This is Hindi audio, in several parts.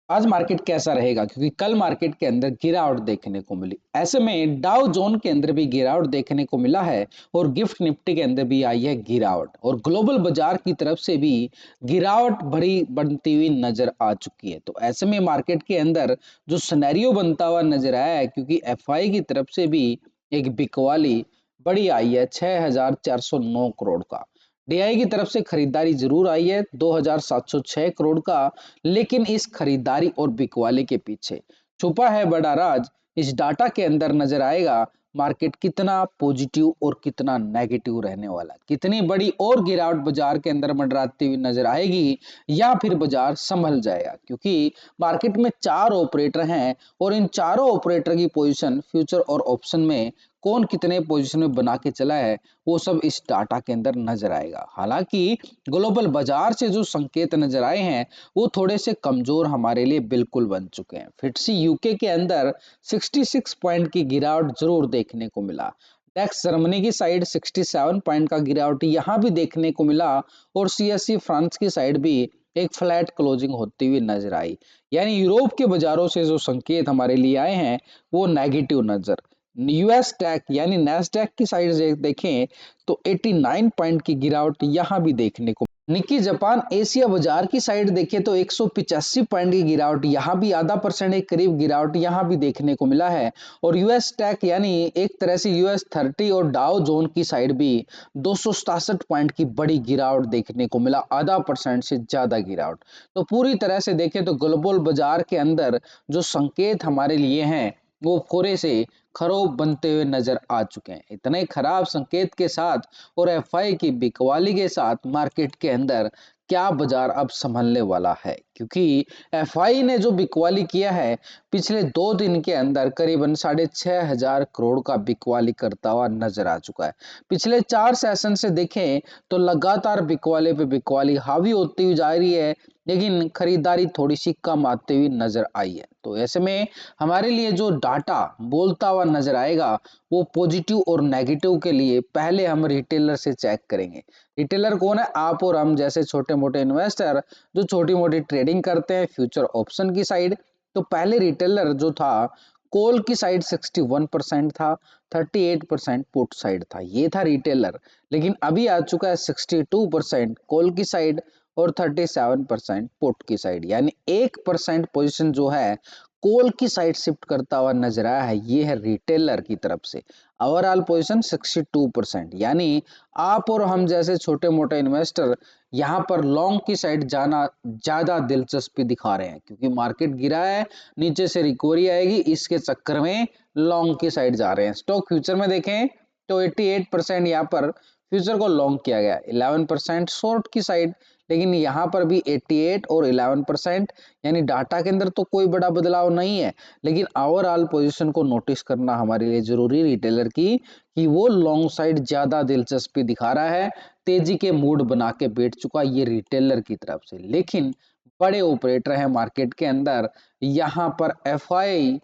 आज मार्केट कैसा रहेगा, क्योंकि कल मार्केट के अंदर गिरावट देखने को मिली। ऐसे में डाउ जोन के अंदर भी गिरावट देखने को मिला है और गिफ्ट निफ्टी के अंदर भी आई है गिरावट और ग्लोबल बाजार की तरफ से भी गिरावट बड़ी बनती हुई नजर आ चुकी है। तो ऐसे में मार्केट के अंदर जो सिनेरियो बनता हुआ नजर आया है, क्योंकि एफआई की तरफ से भी एक बिकवाली बड़ी आई है 6,409 करोड़ का। डीआई की तरफ से खरीदारी जरूर आई है 2,706 करोड़ का, लेकिन इस खरीदारी और बिकवाली के पीछे छुपा है बड़ा राज। इस डाटा के अंदर नजर आएगा मार्केट कितना पॉजिटिव और कितना नेगेटिव रहने वाला, कितनी बड़ी और गिरावट बाजार के अंदर मंडराती हुई नजर आएगी या फिर बाजार संभल जाएगा। क्योंकि मार्केट में चार ऑपरेटर हैं और इन चारों ऑपरेटर की पोजीशन फ्यूचर और ऑप्शन में कौन कितने पोजीशन में बना के चला है, वो सब इस डाटा के अंदर नजर आएगा। हालांकि ग्लोबल बाजार से जो संकेत नजर आए हैं वो थोड़े से कमजोर हमारे लिए बिल्कुल बन चुके हैं। फिट्सी यूके के अंदर 66 पॉइंट की गिरावट जरूर देखने को मिला। टैक्स जर्मनी की साइड 67 पॉइंट का गिरावट यहां भी देखने को मिला और सीएससी फ्रांस की साइड भी एक फ्लैट क्लोजिंग होती हुई नजर आई। यानी यूरोप के बाजारों से जो संकेत हमारे लिए आए हैं वो नेगेटिव नजर। यूएस टैक यानी नैस्डैक की साइड से देखें तो 89 पॉइंट की गिरावट यहां भी देखने को। निक्की जापान एशिया बाजार की साइड देखें तो 185 पॉइंट की गिरावट यहां भी आधा परसेंट के करीब गिरावट यहां भी देखने को मिला है। और यूएस टैक यानी एक तरह से यूएस 30 और डाउ जोन की साइड भी 267 पॉइंट की बड़ी गिरावट देखने को मिला, आधा परसेंट से ज्यादा गिरावट। तो पूरी तरह से देखें तो ग्लोबल बाजार के अंदर जो संकेत हमारे लिए हैं वो थोड़े से खराब बनते हुए नजर आ चुके हैं। इतने खराब संकेत के साथ और एफआई की बिकवाली के साथ मार्केट के अंदर क्या बाजार अब संभलने वाला है, क्योंकि एफआई ने जो बिकवाली किया है पिछले 2 दिन के अंदर करीबन 6,500 करोड़ का बिकवाली करता हुआ नजर आ चुका है। पिछले 4 सेशन से देखें तो लगातार बिकवाली पे बिकवाली हावी होती हुई जा रही है, लेकिन खरीदारी थोड़ी सी कम आती हुई नजर आई है। तो ऐसे में हमारे लिए जो डाटा बोलता हुआ नजर आएगा वो पॉजिटिव और नेगेटिव के लिए पहले हम रिटेलर से चेक करेंगे। रिटेलर कौन है? आप और हम जैसे छोटे मोटे इन्वेस्टर जो छोटी मोटी ट्रेडिंग करते हैं फ्यूचर ऑप्शन की साइड। तो पहले रिटेलर जो था कॉल की साइड 61% था, 38% पुट साइड था, ये था रिटेलर। लेकिन अभी आ चुका है 62% कॉल की साइड और 37% पुट की साइड, यानी 1% पोजीशन जो है कॉल की साइड शिफ्ट करता हुआ नजर आया है, ये है रिटेलर की तरफ से। ओवरऑल पोजीशन 62%, यानी आप और हम जैसे छोटे मोटे इन्वेस्टर यहाँ पर लॉन्ग की साइड जाना ज्यादा दिलचस्पी दिखा रहे हैं, क्योंकि मार्केट गिरा है, नीचे से रिकवरी आएगी, इसके चक्कर में लॉन्ग की साइड जा रहे हैं। स्टॉक फ्यूचर में देखें तो 88% यहाँ पर फ्यूचर को लॉन्ग किया गया, 11% शॉर्ट की साइड। लेकिन यहाँ पर भी 88 और 11%, यानी डाटा के अंदर तो कोई बड़ा बदलाव नहीं है, लेकिन ओवरऑल पोजीशन को नोटिस करना हमारे लिए जरूरी रिटेलर की कि वो लॉन्ग साइड ज्यादा दिलचस्पी दिखा रहा है, तेजी के मूड बना के बैठ चुका ये रिटेलर की तरफ से। लेकिन बड़े ऑपरेटर हैं मार्केट के अंदर, यहाँ पर एफआई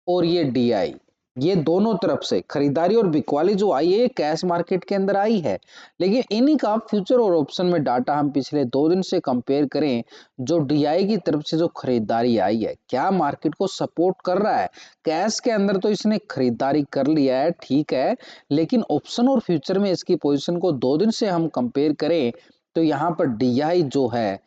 और ये डीआई, ये दोनों तरफ से खरीदारी और बिकवाली जो आई है कैश मार्केट के अंदर आई है। लेकिन इन्हीं का फ्यूचर और ऑप्शन में डाटा हम पिछले 2 दिन से कंपेयर करें, जो डीआई की तरफ से जो खरीदारी आई है क्या मार्केट को सपोर्ट कर रहा है? कैश के अंदर तो इसने खरीदारी कर लिया है, ठीक है, लेकिन ऑप्शन और फ्यूचर में इसकी पोजीशन को 2 दिन से हम कंपेयर करें तो यहाँ पर डीआई जो है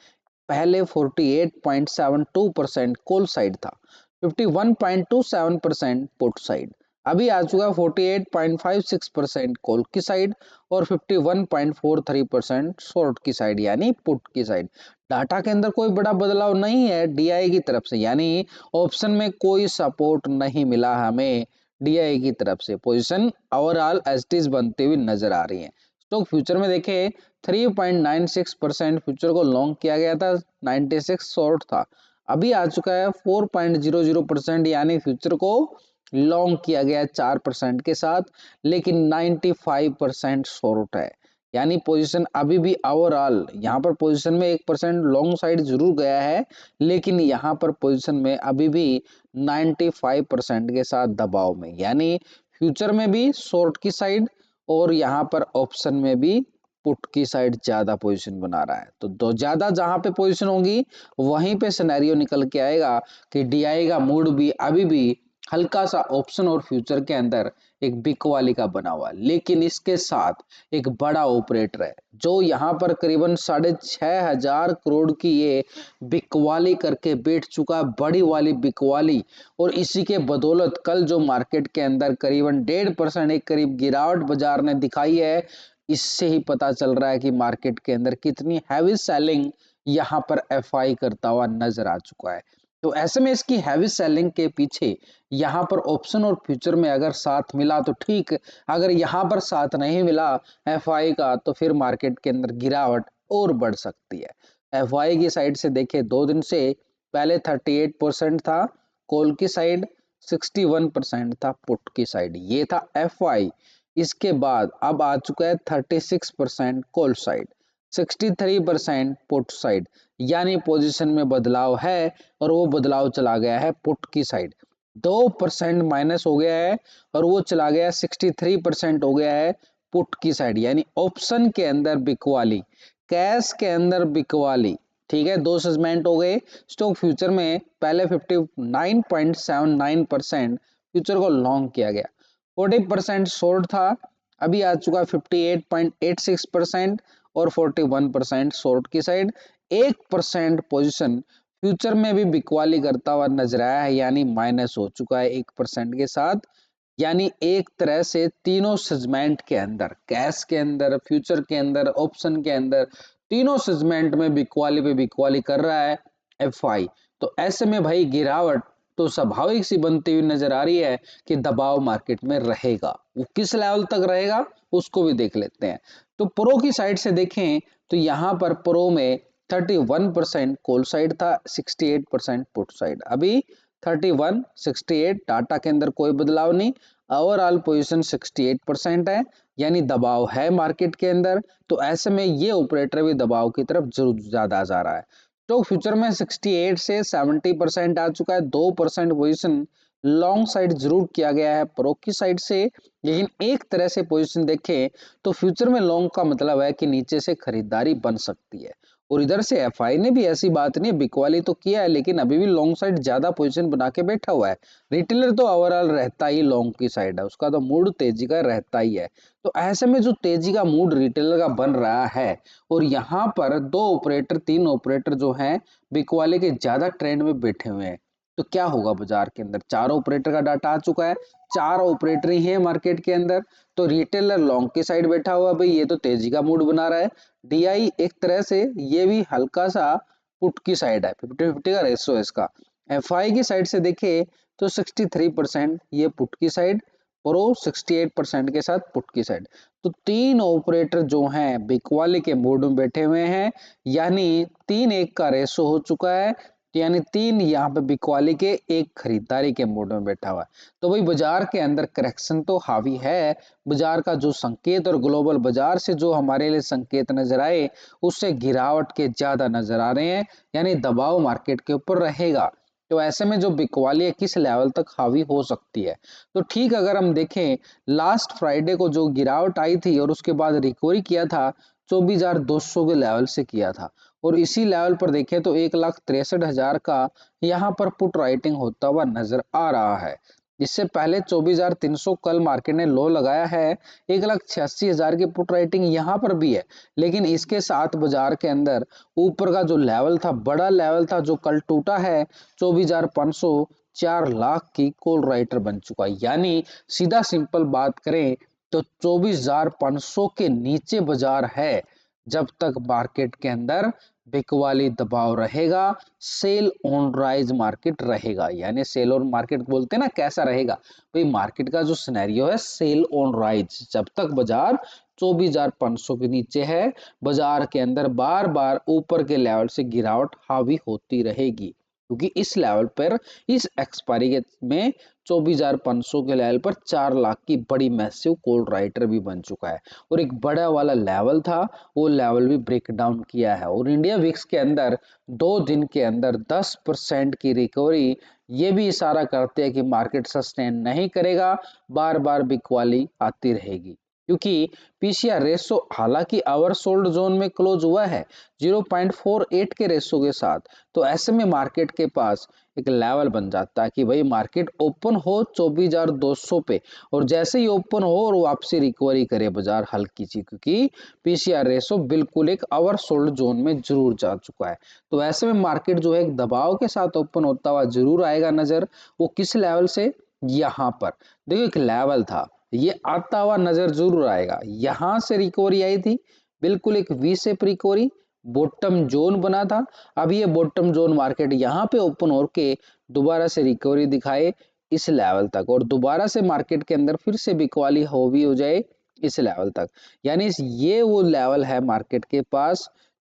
पहले 48.72% कॉल साइड था, 51.27% पुट साइड, अभी आ चुका है 48.56% कॉल की साइड और 51.43% शॉर्ट की साइड यानी पुट की साइड। डाटा के अंदर कोई बड़ा बदलाव नहीं है डीआई की तरफ से, यानी ऑप्शन में कोई सपोर्ट नहीं मिला हमें डीआई की तरफ से। Position overall as it is बनती हुई नजर आ रही है। स्टॉक फ्यूचर में देखें 3.96% फ्यूचर को लॉन्ग किया गया था, 96 शॉर्ट था, अभी आ चुका है 4.00%, यानी फ्यूचर को लॉन्ग किया गया 4% के साथ, लेकिन 95% शॉर्ट है। यानी पोजीशन अभी भी ओवरऑल यहाँ पर पोजीशन में 1% लॉन्ग साइड जरूर गया है, लेकिन यहाँ पर पोजीशन में अभी भी 95% के साथ दबाव में, यानी फ्यूचर में भी शॉर्ट की साइड और यहाँ पर ऑप्शन में भी पुट की साइड ज्यादा पोजीशन बना रहा है। तो दो ज्यादा जहां पे पोजीशन होगी वहीं पे सिनेरियो निकल के आएगा कि डीआई का मूड भी अभी भी हल्का सा ऑप्शन और फ्यूचर के अंदर एक बिक वाली का बना हुआ है। लेकिन इसके साथ एक बड़ा ऑपरेटर है जो यहाँ पर करीबन 6,500 करोड़ की ये बिकवाली करके बैठ चुका है, बड़ी वाली बिकवाली। और इसी के बदौलत कल जो मार्केट के अंदर करीबन 1.5% एक करीब गिरावट बाजार ने दिखाई है, इससे ही पता चल रहा है कि मार्केट के अंदर कितनी हैवी सेलिंग यहाँ पर एफआई करता हुआ नजर आ चुका है। तो ऐसे में इसकी हैवी सेलिंग के पीछे यहाँ पर ऑप्शन और फ्यूचर में अगर साथ मिला तो ठीक, अगर यहाँ पर साथ नहीं मिला एफआई का तो फिर मार्केट के अंदर गिरावट और बढ़ सकती है। एफआई की साइड से देखें 2 दिन से पहले 38% था कॉल की साइड, 61% था पुट की साइड, ये था एफआई। इसके बाद अब आ चुका है 36% कॉल साइड, 63% पुट साइड, यानी पोजीशन में बदलाव है और वो बदलाव चला गया है पुट की साइड। 2% माइनस हो गया है और वो चला गया 63% हो गया है पुट की साइड, यानी ऑप्शन के अंदर बिकवाली, कैश के अंदर बिकवाली। ठीक है, 2 सेगमेंट हो गए। स्टॉक फ्यूचर में पहले 59.79% फ्यूचर को लॉन्ग किया गया, 40% शॉर्ट था, अभी आ चुका 58.86% और 41% शॉर्ट की साइड। 1% पोजीशन फ्यूचर में भी बिकवाली करता हुआ नजर आया है, यानी माइनस हो चुका है 1% के साथ। यानी एक तरह से तीनों सेगमेंट के अंदर, कैश के अंदर, फ्यूचर के अंदर, ऑप्शन के अंदर, तीनों सेगमेंट में बिकवाली पे बिकवाली कर रहा है एफआई। तो ऐसे में भाई गिरावट तो स्वाभाविक सी बनती हुई नजर आ रही है कि दबाव मार्केट में रहेगा। वो किस लेवल तक रहेगा उसको भी देख लेते हैं। तो प्रो की साइड से देखें तो यहाँ पर प्रो में 31% कॉल साइड था, 68% पुट साइड। अभी 31 68 डाटा के अंदर कोई बदलाव नहीं, ओवरऑल पोजीशन 68% है, यानी दबाव है मार्केट के अंदर। तो ऐसे में ये ऑपरेटर भी दबाव की तरफ जरूर ज्यादा जा रहा है। तो फ्यूचर में 68 से 70% आ चुका है, 2% पोजीशन लॉन्ग साइड जरूर किया गया है प्रो की साइड से। लेकिन एक तरह से पोजीशन देखें तो फ्यूचर में लॉन्ग का मतलब है कि नीचे से खरीदारी बन सकती है। और इधर से एफआई ने भी ऐसी बात नहीं, बिकवाली तो किया है लेकिन अभी भी लॉन्ग साइड ज्यादा पोजीशन बना के बैठा हुआ है। रिटेलर तो ओवरऑल रहता ही लॉन्ग की साइड है, उसका तो मूड तेजी का रहता ही है। तो ऐसे में जो तेजी का मूड रिटेलर का बन रहा है और यहाँ पर 2 ऑपरेटर 3 ऑपरेटर जो हैं बिकवाली के ज्यादा ट्रेंड में बैठे हुए हैं, तो क्या होगा बाजार के अंदर। 4 ऑपरेटर का डाटा आ चुका है, 4 ऑपरेटर ही है मार्केट के अंदर। तो रिटेलर लॉन्ग की साइड बैठा हुआ, भाई ये तो तेजी का मूड बना रहा है। डीआई एक तरह से ये भी हल्का सा पुट की साइड है, 50-50 का रेशो है इसका। एफआई की साइड से देखे तो 63% ये पुट की साइड, प्रो 68% के साथ पुट की साइड। तो 3 ऑपरेटर जो हैं बिकवाली के मूड में बैठे हुए हैं, यानी 3-1 का रेशो हो चुका है, यानी 3 यहाँ पे बिकवाली के 1 खरीदारी के मूड में बैठा हुआ है। तो वही बाजार के अंदर करेक्शन तो हावी है। बाजार का जो संकेत और ग्लोबल बाजार से जो हमारे लिए संकेत नजर आए उससे गिरावट के ज्यादा नजर आ रहे हैं, यानी दबाव मार्केट के ऊपर रहेगा। तो ऐसे में जो बिकवाली है किस लेवल तक हावी हो सकती है। तो ठीक अगर हम देखें लास्ट फ्राइडे को जो गिरावट आई थी और उसके बाद रिकवरी किया था 24,200 के लेवल से किया था, और इसी लेवल पर देखें तो 1,63,000 का यहाँ पर पुट राइटिंग होता हुआ नजर आ रहा है। इससे पहले 24,300 कल मार्केट ने लो लगाया है, 1,86,000 की पुट राइटिंग यहाँ पर भी है। लेकिन इसके साथ बाजार के अंदर ऊपर का जो लेवल था, बड़ा लेवल था जो कल टूटा है 24,500, 4 लाख की कॉल राइटर बन चुका है। यानी सीधा सिंपल बात करें तो 24,500 के नीचे बाजार है। जब तक मार्केट के अंदर बिकवाली दबाव रहेगा, सेल ऑन राइज मार्केट रहेगा। यानी सेल ऑन मार्केट बोलते हैं ना, कैसा रहेगा भाई मार्केट का जो सिनेरियो है, सेल ऑन राइज। जब तक बाजार 24,500 के नीचे है, बाजार के अंदर बार बार ऊपर के लेवल से गिरावट हावी होती रहेगी, क्योंकि इस लेवल पर इस एक्सपायरी में 24,500 के लेवल पर 4 लाख की बड़ी मैसिव कॉल राइटर भी बन चुका है। और एक बड़ा वाला लेवल था, वो लेवल भी ब्रेक डाउन किया है। और इंडिया विक्स के अंदर 2 दिन के अंदर 10% की रिकवरी, ये भी इशारा करते हैं कि मार्केट सस्टेन नहीं करेगा, बार बार बिकवाली आती रहेगी। क्योंकि पीसीआर रेशो हालांकि आवर सोल्ड जोन में क्लोज हुआ है 0.48 के रेशो के साथ, तो ऐसे में मार्केट के पास एक लेवल बन जाता है कि भाई मार्केट ओपन हो 24,200 पे, और जैसे ही ओपन हो और वापसी रिकवरी करे बाजार हल्की सी, क्योंकि पीसीआर रेशो बिल्कुल एक आवर सोल्ड जोन में जरूर जा चुका है। तो ऐसे में मार्केट जो है एक दबाव के साथ ओपन होता हुआ जरूर आएगा नजर। वो किस लेवल से? यहाँ पर देखो एक लेवल था, ये आता हुआ नजर जरूर आएगा। यहां से रिकवरी आई थी, बिल्कुल एक V shape recovery, bottom zone बना था। अब ये बॉटम जोन मार्केट यहाँ पे ओपन होके दोबारा से रिकवरी दिखाए इस लेवल तक, और दोबारा से मार्केट के अंदर फिर से बिकवाली हो भी हो जाए इस लेवल तक, यानी ये वो लेवल है मार्केट के पास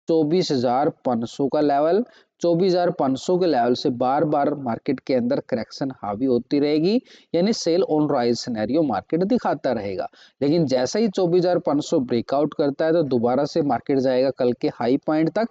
24,500 का लेवल। 24,500 के लेवल से बार बार मार्केट के अंदर करेक्शन हावी होती रहेगी, यानी sell on rise scenario market दिखाता रहेगा। लेकिन जैसा ही 24,500 ब्रेकआउट करता है तो दोबारा से मार्केट जाएगा कल के हाई पॉइंट तक,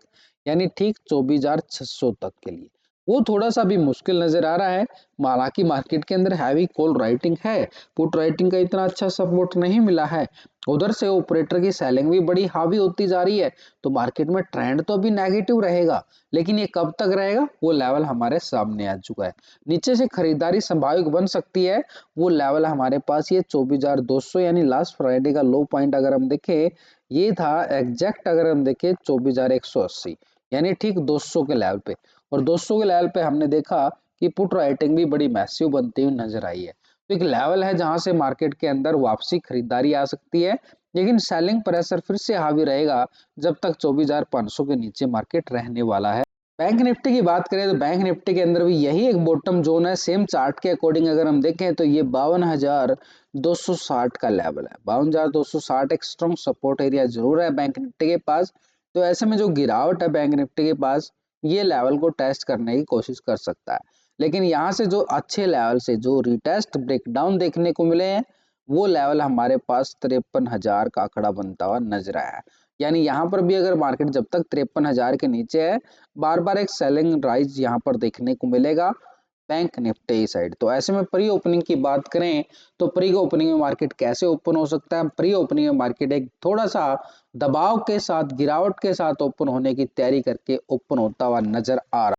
यानी ठीक 24,600 तक के लिए। वो थोड़ा सा भी मुश्किल नजर आ रहा है, हालांकि मार्केट के अंदर हैवी कॉल राइटिंग है, पुट राइटिंग का इतना अच्छा सपोर्ट नहीं मिला है, उधर से ऑपरेटर की सेलिंग भी बड़ी हावी होती जा रही है, तो मार्केट में ट्रेंड तो अभी नेगेटिव रहेगा, लेकिन ये कब तक रहेगा वो लेवल हमारे सामने आ चुका है। नीचे से खरीदारी संभावित बन सकती है, वो लेवल हमारे पास ये 24,200, यानी लास्ट फ्राइडे का लो पॉइंट अगर हम देखें, ये था एग्जैक्ट, अगर हम देखें 24,180, यानी ठीक 200 के लेवल पे। और 200 के लेवल पे हमने देखा कि पुट राइटिंग भी बड़ी मैसिव बनती हुई नजर आई है। तो एक लेवल है जहां से मार्केट के अंदर वापसी खरीदारी आ सकती है, लेकिन सेलिंग प्रेशर फिर से हावी रहेगा जब तक 24,500 के नीचे मार्केट रहने वाला है। बैंक निफ्टी की बात करें तो बैंक निफ्टी के अंदर भी यही एक बॉटम जोन है। सेम चार्ट के अकॉर्डिंग अगर हम देखें तो ये 52,260 का लेवल है। 52,260 एक स्ट्रॉन्ग सपोर्ट एरिया जरूर है बैंक निफ्टी के पास। तो ऐसे में जो गिरावट है बैंक निफ्टी के पास, ये लेवल को टेस्ट करने की कोशिश कर सकता है, लेकिन यहाँ से जो अच्छे लेवल से जो रिटेस्ट ब्रेकडाउन देखने को मिले हैं, वो लेवल हमारे पास 53,000 का आंकड़ा बनता हुआ नजर आया है। यानी यहाँ पर भी अगर मार्केट जब तक 53,000 के नीचे है, बार बार एक सेलिंग राइज यहाँ पर देखने को मिलेगा बैंक निफ्टी साइड। तो ऐसे में प्री ओपनिंग की बात करें तो प्री ओपनिंग में मार्केट कैसे ओपन हो सकता है? प्री ओपनिंग में मार्केट एक थोड़ा सा दबाव के साथ, गिरावट के साथ ओपन होने की तैयारी करके ओपन होता हुआ नजर आ रहा है।